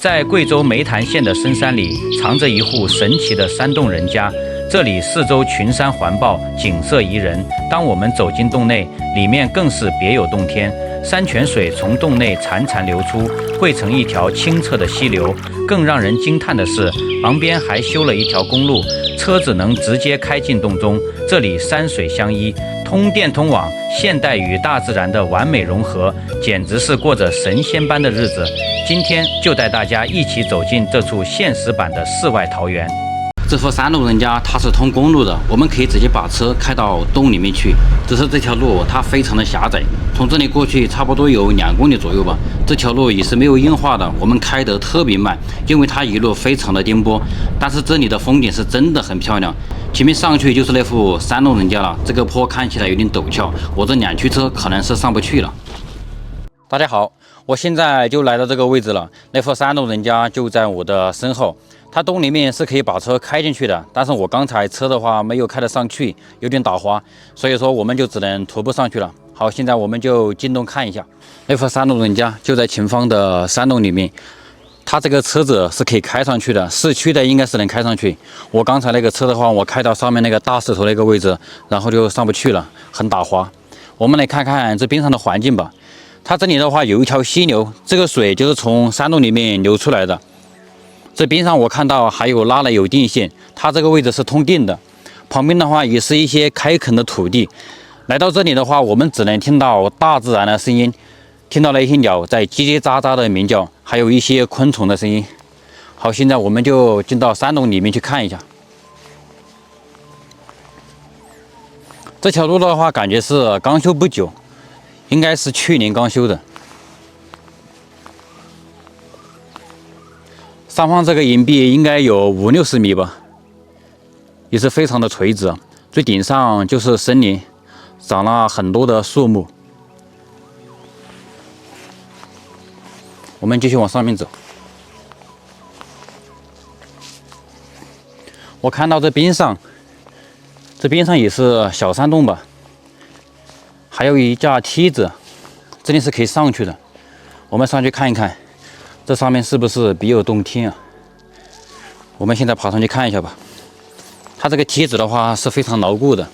在贵州梅潭县的深山里，藏着一户神奇的山洞人家。这里四周群山环抱，景色宜人。当我们走进洞内，里面更是别有洞天。山泉水从洞内潺潺流出，汇成一条清澈的溪流。更让人惊叹的是，旁边还修了一条公路，车子能直接开进洞中。这里山水相依，通电通网，现代与大自然的完美融合，简直是过着神仙般的日子。今天就带大家一起走进这处现实版的世外桃源。这户山洞人家它是通公路的，我们可以直接把车开到洞里面去。只是这条路它非常的狭窄，从这里过去差不多有2公里左右吧。这条路也是没有硬化的，我们开得特别慢，因为它一路非常的颠簸。但是这里的风景是真的很漂亮。前面上去就是那户山洞人家了，这个坡看起来有点陡峭，我这2驱车可能是上不去了。大家好，我现在就来到这个位置了，那户山洞人家就在我的身后。它洞里面是可以把车开进去的，但是我刚才车的话没有开得上去，有点打滑，所以说我们就只能徒步上去了。好，现在我们就进洞看一下，那户山洞人家就在前方的山洞里面，它这个车子是可以开上去的，市区的应该是能开上去。我刚才那个车的话，我开到上面那个大石头那个位置，然后就上不去了，很打滑。我们来看看这边上的环境吧。它这里的话有一条溪流，这个水就是从山洞里面流出来的。这边上我看到还有拉了有电线，它这个位置是通电的。旁边的话也是一些开垦的土地。来到这里的话，我们只能听到大自然的声音，听到那些鸟在叽叽喳喳的鸣叫，还有一些昆虫的声音。好，现在我们就进到山洞里面去看一下。这条路的话，感觉是刚修不久，应该是去年刚修的。上方这个岩壁应该有50-60米吧，也是非常的垂直。最顶上就是森林，长了很多的树木。我们继续往上面走。我看到这边上也是小山洞吧，还有一架梯子，这里是可以上去的。我们上去看一看。这上面是不是别有洞天啊？我们现在爬上去看一下吧。它这个梯子的话是非常牢固的，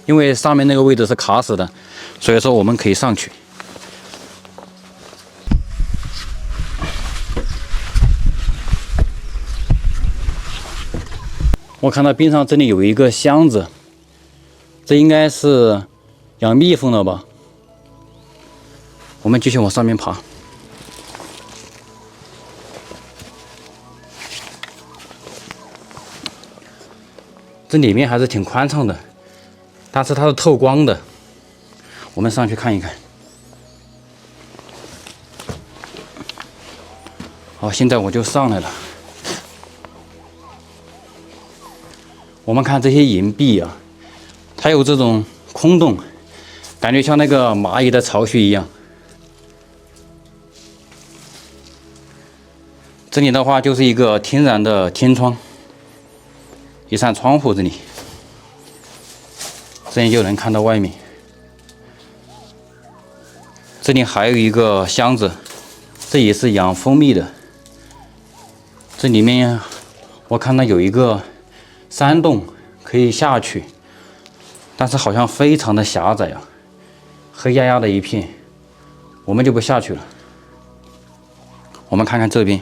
因为上面那个位置是卡死的，所以说我们可以上去。我看到边上这里有一个箱子，这应该是养蜜蜂了吧？我们继续往上面爬。这里面还是挺宽敞的，但是它是透光的。我们上去看一看。好，现在我就上来了。我们看这些岩壁啊，它有这种空洞，感觉像那个蚂蚁的巢穴一样。这里的话就是一个天然的天窗。一扇窗户，这里就能看到外面。这里还有一个箱子，这也是养蜂蜜的。这里面我看到有一个山洞可以下去，但是好像非常的狭窄啊，黑压压的一片，我们就不下去了。我们看看这边。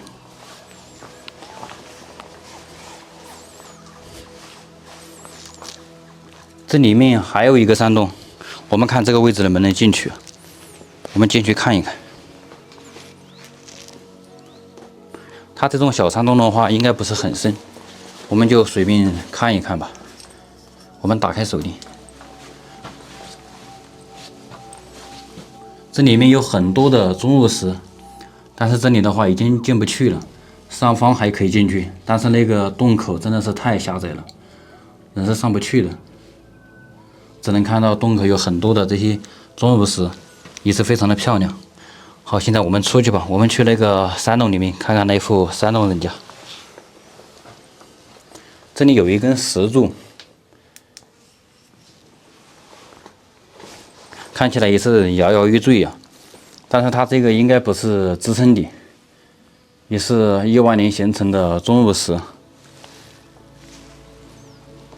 这里面还有一个山洞，我们看这个位置能不能进去。我们进去看一看。它这种小山洞的话，应该不是很深，我们就随便看一看吧。我们打开手电，这里面有很多的钟乳石，但是这里的话已经进不去了。上方还可以进去，但是那个洞口真的是太狭窄了，人是上不去的。只能看到洞口有很多的这些钟乳石，也是非常的漂亮。好，现在我们出去吧，我们去那个山洞里面看看那户山洞人家。这里有一根石柱，看起来也是摇摇欲坠啊，但是它这个应该不是支撑点，也是1万年形成的钟乳石。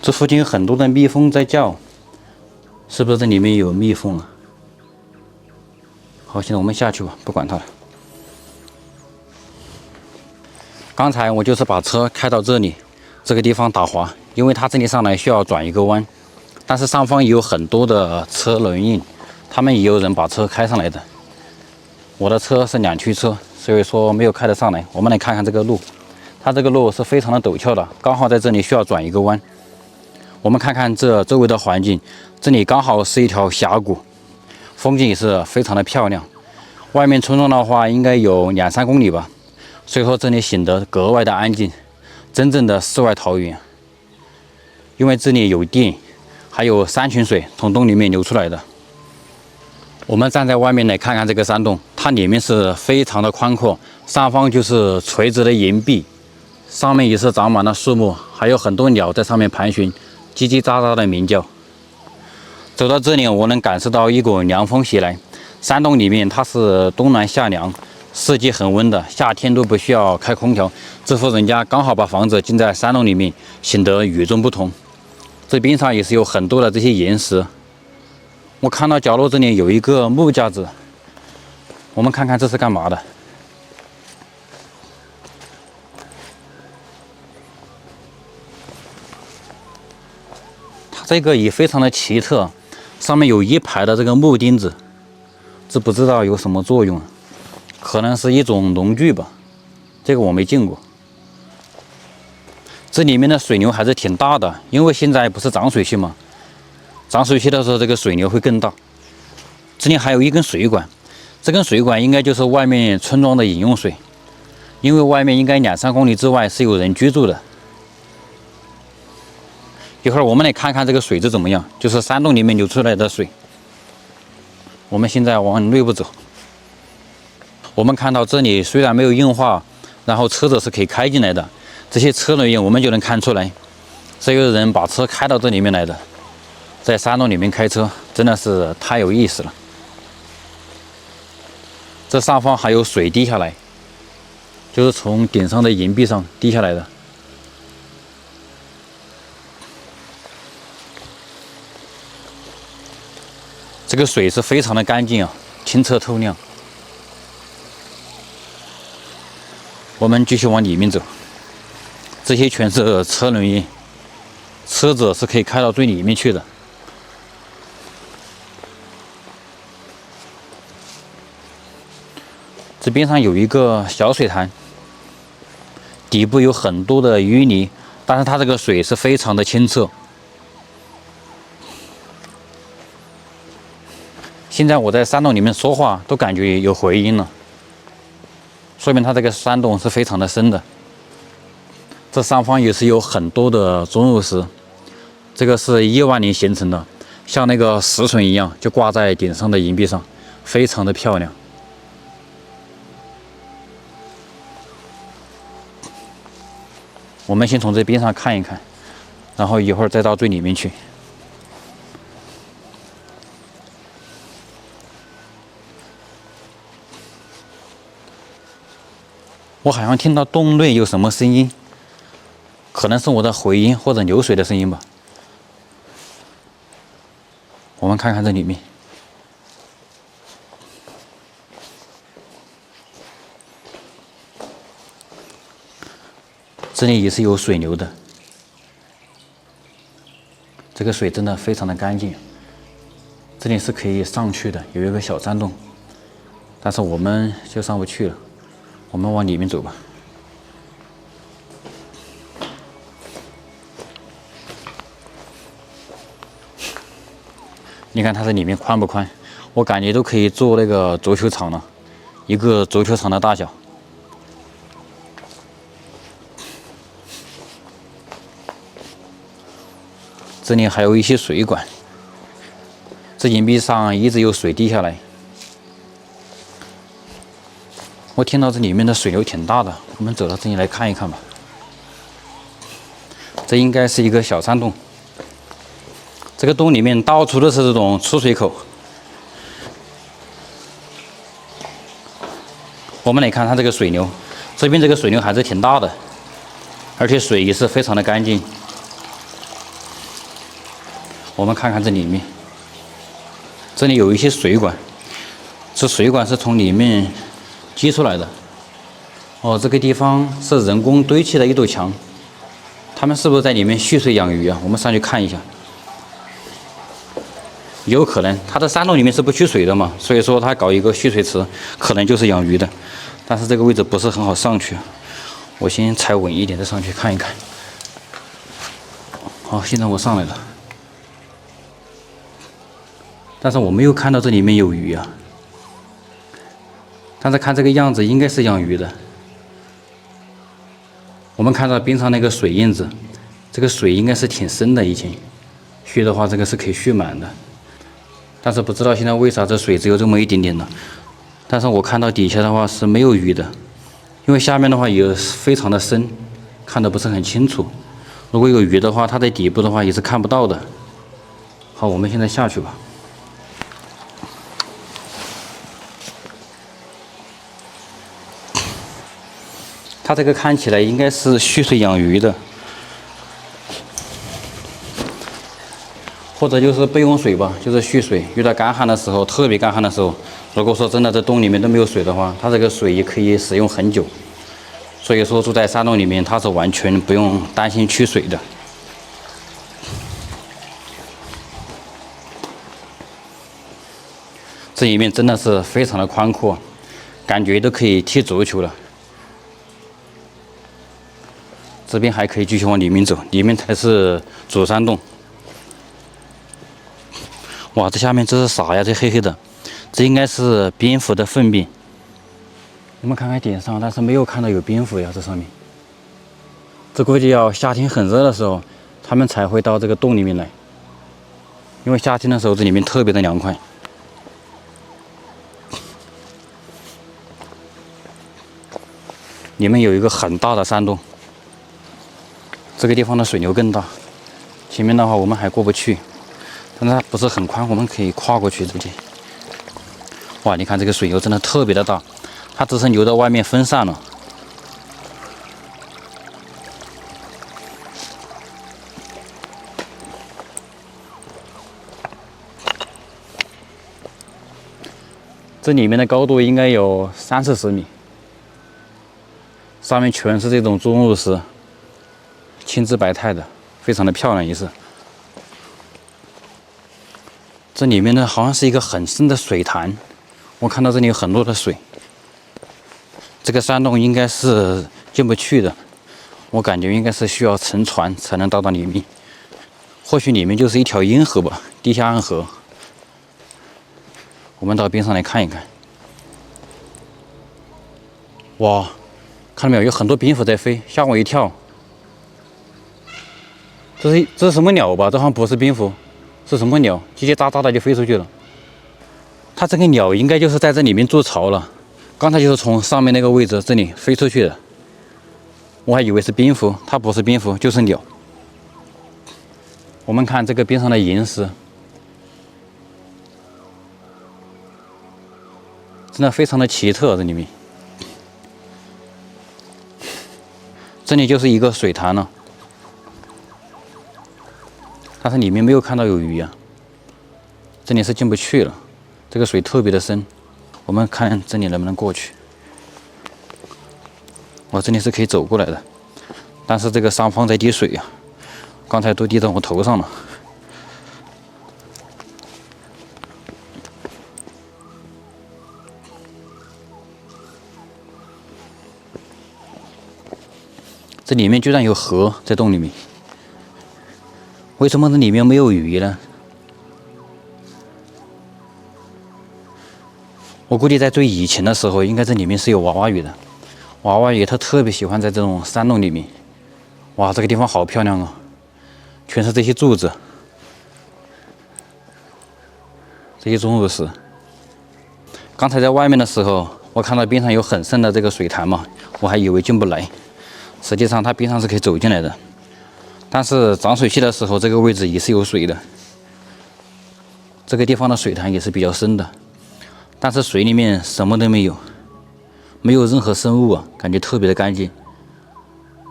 这附近有很多的蜜蜂在叫，是不是这里面有蜜蜂啊？好，现在我们下去吧，不管它了。刚才我就是把车开到这里，这个地方打滑，因为它这里上来需要转一个弯，但是上方也有很多的车轮印，他们也有人把车开上来的。我的车是2驱车，所以说没有开得上来。我们来看看这个路，它这个路是非常的陡峭的，刚好在这里需要转一个弯。我们看看这周围的环境，这里刚好是一条峡谷，风景也是非常的漂亮。外面村庄的话，应该有2-3公里吧。所以说这里显得格外的安静，真正的世外桃源。因为这里有电，还有山泉水从洞里面流出来的。我们站在外面来看看这个山洞，它里面是非常的宽阔，上方就是垂直的岩壁，上面也是长满了树木，还有很多鸟在上面盘旋，叽叽喳喳的鸣叫。走到这里，我能感受到一股凉风袭来。山洞里面它是冬暖夏凉，四季恒温的，夏天都不需要开空调。这户人家刚好把房子建在山洞里面，显得与众不同。这边上也是有很多的这些岩石。我看到角落这里有一个木架子，我们看看这是干嘛的。它这个也非常的奇特，上面有一排的这个木钉子，这不知道有什么作用。可能是一种农具吧，这个我没见过。这里面的水流还是挺大的，因为现在不是涨水期嘛，涨水期的时候这个水流会更大。这里还有一根水管，这根水管应该就是外面村庄的饮用水，因为外面应该2-3公里之外是有人居住的。一会儿我们来看看这个水质怎么样，就是山洞里面流出来的水。我们现在往内部走。我们看到这里虽然没有硬化，然后车子是可以开进来的，这些车轮印我们就能看出来，是有人把车开到这里面来的，在山洞里面开车真的是太有意思了。这上方还有水滴下来，就是从顶上的岩壁上滴下来的。这个水是非常的干净啊，清澈透亮。我们继续往里面走，这些全是车轮印，车子是可以开到最里面去的。这边上有一个小水潭，底部有很多的淤泥，但是它这个水是非常的清澈。现在我在山洞里面说话都感觉有回音了，说明它这个山洞是非常的深的。这上方也是有很多的钟乳石，这个是1万年形成的，像那个石笋一样，就挂在顶上的岩壁上，非常的漂亮。我们先从这边上看一看，然后一会儿再到最里面去。我好像听到洞内有什么声音，可能是我的回音或者流水的声音吧。我们看看这里面，这里也是有水流的，这个水真的非常的干净。这里是可以上去的，有一个小山洞，但是我们就上不去了。我们往里面走吧。你看它这里面宽不宽？我感觉都可以做那个足球场了，一个足球场的大小。这里还有一些水管，这岩壁上一直有水滴下来。我听到这里面的水流挺大的，我们走到这里来看一看吧。这应该是一个小山洞，这个洞里面到处都是这种出水口。我们来看它这个水流，这边这个水流还是挺大的，而且水也是非常的干净。我们看看这里面，这里有一些水管，这水管是从里面接出来的。哦，这个地方是人工堆砌的一堵墙，他们是不是在里面蓄水养鱼啊？我们上去看一下。有可能，它的山洞里面是不蓄水的嘛，所以说它搞一个蓄水池，可能就是养鱼的。但是这个位置不是很好上去，我先踩稳一点再上去看一看。好，现在我上来了，但是我没有看到这里面有鱼啊。但是看这个样子，应该是养鱼的。我们看到边上那个水印子，这个水应该是挺深的，以前蓄的话，这个是可以蓄满的。但是不知道现在为啥这水只有这么一点点了。但是我看到底下的话是没有鱼的，因为下面的话也非常的深，看得不是很清楚。如果有鱼的话，它在底部的话也是看不到的。好，我们现在下去吧。它这个看起来应该是蓄水养鱼的，或者就是备用水吧，就是蓄水。遇到干旱的时候，特别干旱的时候，如果说真的这洞里面都没有水的话，它这个水也可以使用很久。所以说住在山洞里面，它是完全不用担心缺水的。这里面真的是非常的宽阔，感觉都可以踢足球了。这边还可以继续往里面走，里面才是主山洞。哇，这下面这是啥呀？这黑黑的，这应该是蝙蝠的粪便。我们看看顶上，但是没有看到有蝙蝠呀，这上面。这估计要夏天很热的时候，它们才会到这个洞里面来。因为夏天的时候，这里面特别的凉快。里面有一个很大的山洞。这个地方的水流更大，前面的话我们还过不去，但是它不是很宽，我们可以跨过去直接。哇，你看这个水流真的特别的大，它只是流到外面分散了。这里面的高度应该有30-40米，上面全是这种钟乳石。青姿白态的，非常的漂亮，也是。这里面呢，好像是一个很深的水潭，我看到这里有很多的水。这个山洞应该是进不去的，我感觉应该是需要乘船才能到里面。或许里面就是一条阴河吧，地下暗河。我们到边上来看一看。哇，看到没有？有很多蝙蝠在飞，吓我一跳。这是什么鸟吧？这好像不是蝙蝠，是什么鸟？叽叽喳喳的就飞出去了。它这个鸟应该就是在这里面筑巢了，刚才就是从上面那个位置这里飞出去的。我还以为是蝙蝠，它不是蝙蝠，就是鸟。我们看这个边上的岩石，真的非常的奇特。这里面，这里就是一个水潭了。但是里面没有看到有鱼啊，这里是进不去了，这个水特别的深，我们看这里能不能过去。我这里是可以走过来的，但是这个上方在滴水呀，刚才都滴到我头上了。这里面居然有河在洞里面。为什么这里面没有鱼呢？我估计在最以前的时候，应该这里面是有娃娃鱼的。娃娃鱼它特别喜欢在这种山洞里面。哇，这个地方好漂亮啊，全是这些柱子，这些钟乳石。刚才在外面的时候，我看到边上有很深的这个水潭嘛，我还以为进不来，实际上它边上是可以走进来的。但是涨水期的时候，这个位置也是有水的。这个地方的水潭也是比较深的，但是水里面什么都没有。没有任何生物啊，感觉特别的干净，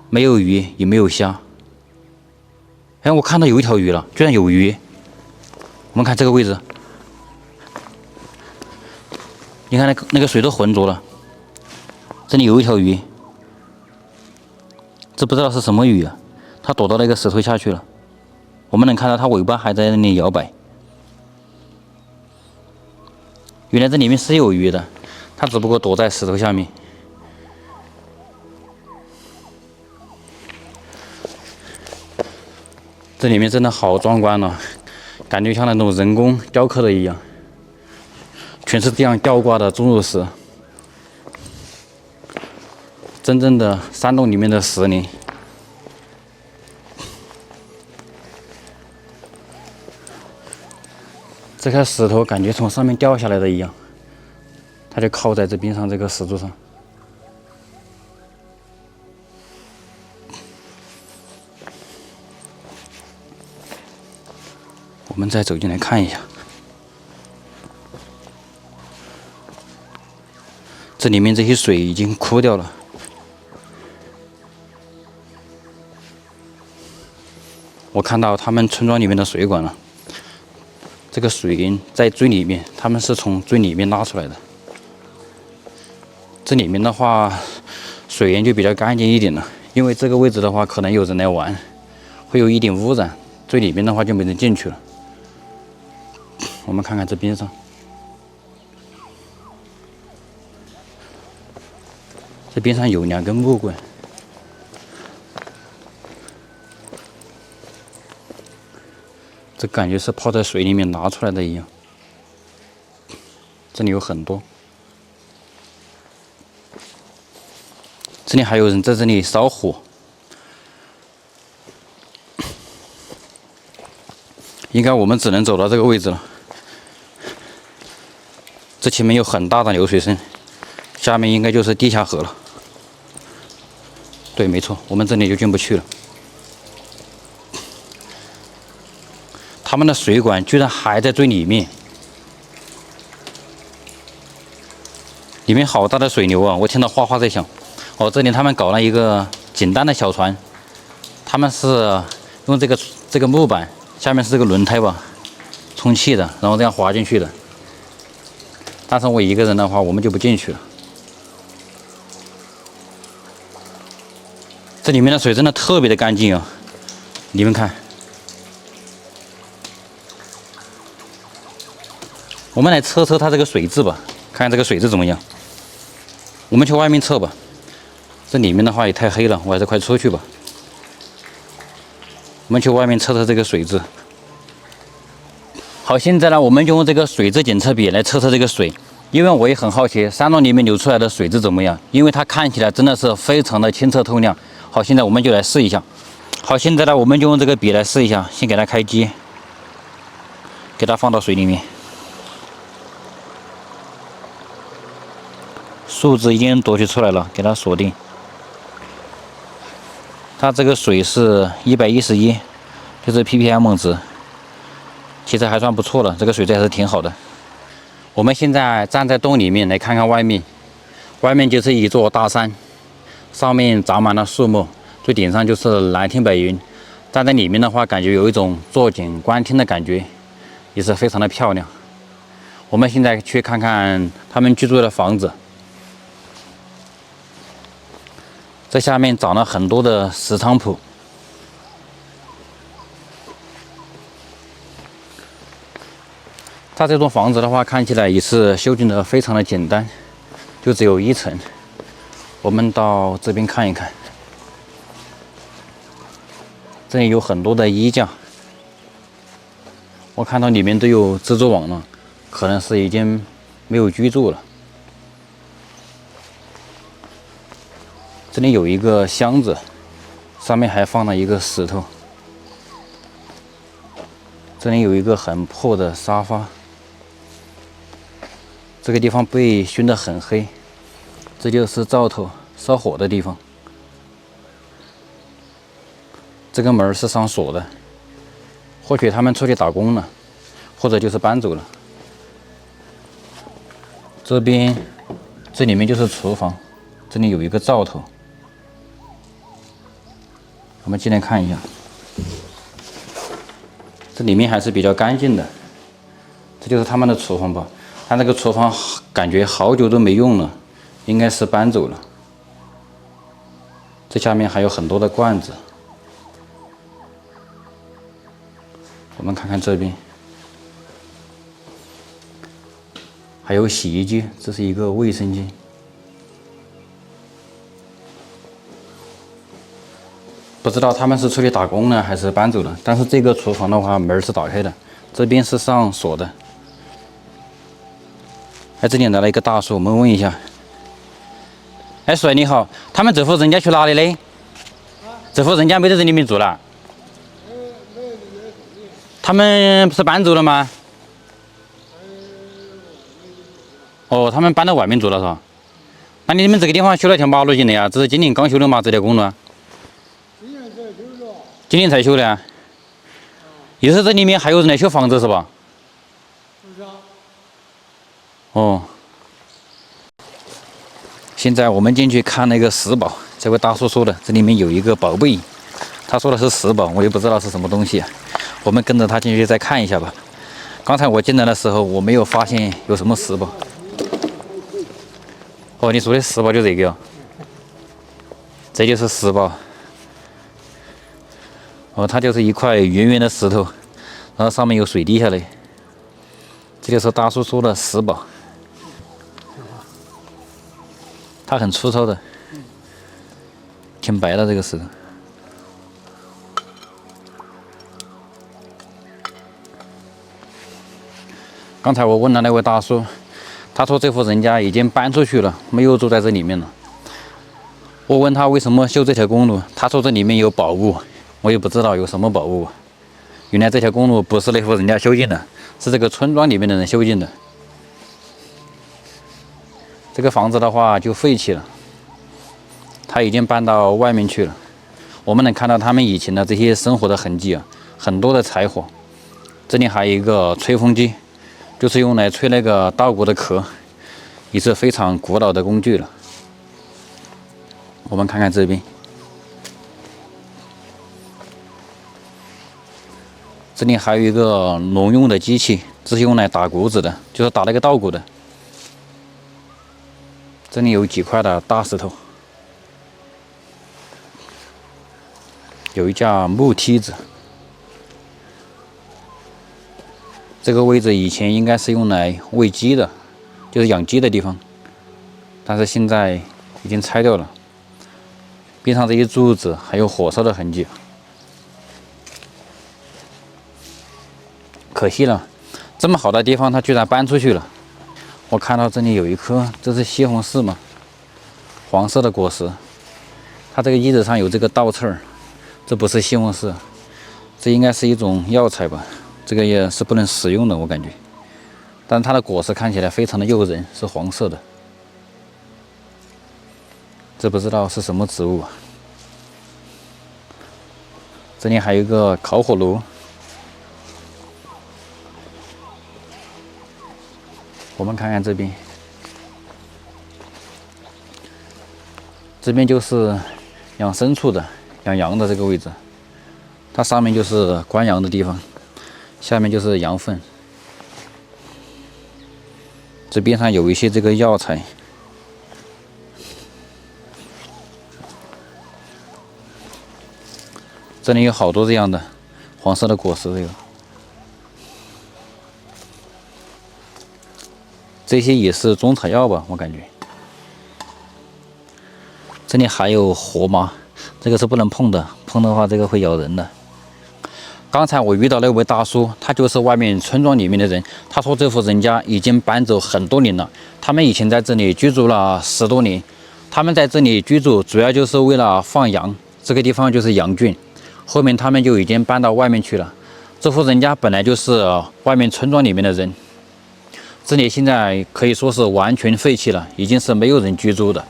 没有鱼也没有虾。哎，我看到有一条鱼了，居然有鱼！我们看这个位置，你看那个水都浑浊了，这里有一条鱼，这不知道是什么鱼啊，它躲到那个石头下去了。我们能看到它尾巴还在那里摇摆。原来这里面是有鱼的，它只不过躲在石头下面。这里面真的好壮观了，感觉像那种人工雕刻的一样，全是这样吊挂的钟乳石，真正的山洞里面的石林。这块石头感觉从上面掉下来的一样，它就靠在这边上这个石柱上。我们再走进来看一下，这里面这些水已经枯掉了。我看到他们村庄里面的水管了，这个水源在最里面，他们是从最里面拉出来的。这里面的话，水源就比较干净一点了，因为这个位置的话，可能有人来玩，会有一点污染，最里面的话就没人进去了。我们看看这边上，这边上有2根木棍，这感觉是泡在水里面拿出来的一样。这里有很多，这里还有人在这里烧火，应该我们只能走到这个位置了。这前面有很大的流水声，下面应该就是地下河了。对，没错，我们这里就进不去了。他们的水管居然还在最里面，里面好大的水流啊！我听到哗哗在响。哦，这里他们搞了一个简单的小船，他们是用这个木板，下面是这个轮胎吧，充气的，然后这样滑进去的。但是我一个人的话，我们就不进去了。这里面的水真的特别的干净啊！你们看，我们来测测它这个水质吧，看看这个水质怎么样。我们去外面测吧，这里面的话也太黑了，我还是快出去吧。我们去外面测测这个水质。好，现在呢，我们就用这个水质检测笔来测测这个水，因为我也很好奇山洞里面流出来的水质怎么样，因为它看起来真的是非常的清澈透亮。好，现在我们就来试一下。好，现在呢，我们就用这个笔来试一下，先给它开机，给它放到水里面，数值已经读取出来了，给它锁定。它这个水是111，就是 ppm 值。其实还算不错了，这个水质还是挺好的。我们现在站在洞里面来看看外面，外面就是一座大山，上面长满了树木，最顶上就是蓝天白云。站在里面的话，感觉有一种坐井观天的感觉，也是非常的漂亮。我们现在去看看他们居住的房子，这下面长了很多的石菖蒲。它这栋房子的话，看起来也是修建的非常的简单，就只有1层。我们到这边看一看，这里有很多的衣架，我看到里面都有蜘蛛网了，可能是已经没有居住了。这里有一个箱子，上面还放了一个石头。这里有一个很破的沙发。这个地方被熏得很黑，这就是灶头烧火的地方。这个门是上锁的，或许他们出去打工了，或者就是搬走了。这边这里面就是厨房，这里有一个灶头。我们进来看一下，这里面还是比较干净的。这就是他们的厨房吧？但这个厨房感觉好久都没用了，应该是搬走了。这下面还有很多的罐子。我们看看这边，还有洗衣机，这是一个卫生间。不知道他们是出去打工呢，还是搬走了。但是这个厨房的话，门是打开的，这边是上锁的。哎，这里来了一个大叔，我们问一下。哎，叔你好，他们这户人家去哪里嘞？这户人家没在这里面住了。他们不是搬走了吗？哦，他们搬到外面住了是吧？那你们这个地方修了条马路进来呀？这是今年刚修的吗？这条公路？今年才修的啊？意思这里面还有人来修房子是吧？哦。现在我们进去看那个石宝，这位大叔说的，这里面有一个宝贝，他说的是石宝，我也不知道是什么东西。我们跟着他进去再看一下吧。刚才我进来的时候，我没有发现有什么石宝。哦，你说的石宝就这个哦，这就是石宝。哦，它就是一块圆圆的石头，然后上面有水滴下来。这就是大叔说的石宝，它很粗糙的，挺白的这个石头。刚才我问了那位大叔，他说这户人家已经搬出去了，没有住在这里面了。我问他为什么修这条公路，他说这里面有宝物，我也不知道有什么宝物。原来这条公路不是那户人家修建的，是这个村庄里面的人修建的。这个房子的话就废弃了，他已经搬到外面去了。我们能看到他们以前的这些生活的痕迹啊，很多的柴火。这里还有一个吹风机，就是用来吹那个稻谷的壳，也是非常古老的工具了。我们看看这边，这里还有一个农用的机器，这是用来打谷子的，就是打那个稻谷的。这里有几块的大石头，有一架木梯子。这个位置以前应该是用来喂鸡的，就是养鸡的地方，但是现在已经拆掉了。边上这些柱子还有火烧的痕迹，可惜了，这么好的地方它居然搬出去了。我看到这里有一颗，这是西红柿吗？黄色的果实，它这个叶子上有这个倒刺儿，这不是西红柿，这应该是一种药材吧？这个也是不能食用的，我感觉。但它的果实看起来非常的诱人，是黄色的。这不知道是什么植物啊。这里还有一个烤火炉。我们看看这边，这边就是养牲畜的、养羊的这个位置，它上面就是关羊的地方，下面就是羊粪。这边上有一些这个药材，这里有好多这样的黄色的果实，这些也是中草药吧，我感觉。这里还有活麻，这个是不能碰的，碰的话这个会咬人的。刚才我遇到那位大叔，他就是外面村庄里面的人，他说这户人家已经搬走很多年了，他们以前在这里居住了10多年，他们在这里居住主要就是为了放羊，这个地方就是羊圈，后面他们就已经搬到外面去了。这户人家本来就是外面村庄里面的人。这里现在可以说是完全废弃了，已经是没有人居住的。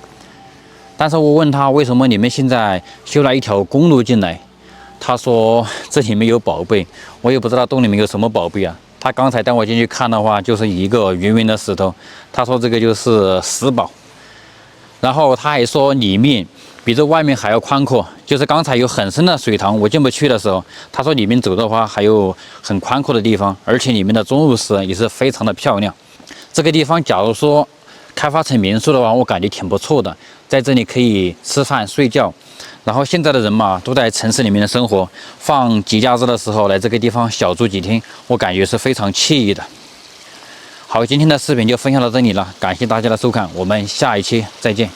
但是我问他为什么你们现在修了一条公路进来，他说这里面有宝贝，我也不知道洞里面有什么宝贝啊。他刚才带我进去看的话，就是一个圆圆的石头，他说这个就是石宝，然后他还说里面比这外面还要宽阔，就是刚才有很深的水塘，我进不去的时候，他说里面走的话还有很宽阔的地方，而且里面的钟乳石也是非常的漂亮。这个地方假如说开发成民宿的话，我感觉挺不错的，在这里可以吃饭睡觉。然后现在的人嘛，都在城市里面的生活，放节假日的时候来这个地方小住几天，我感觉是非常惬意的。好，今天的视频就分享到这里了，感谢大家的收看，我们下一期再见。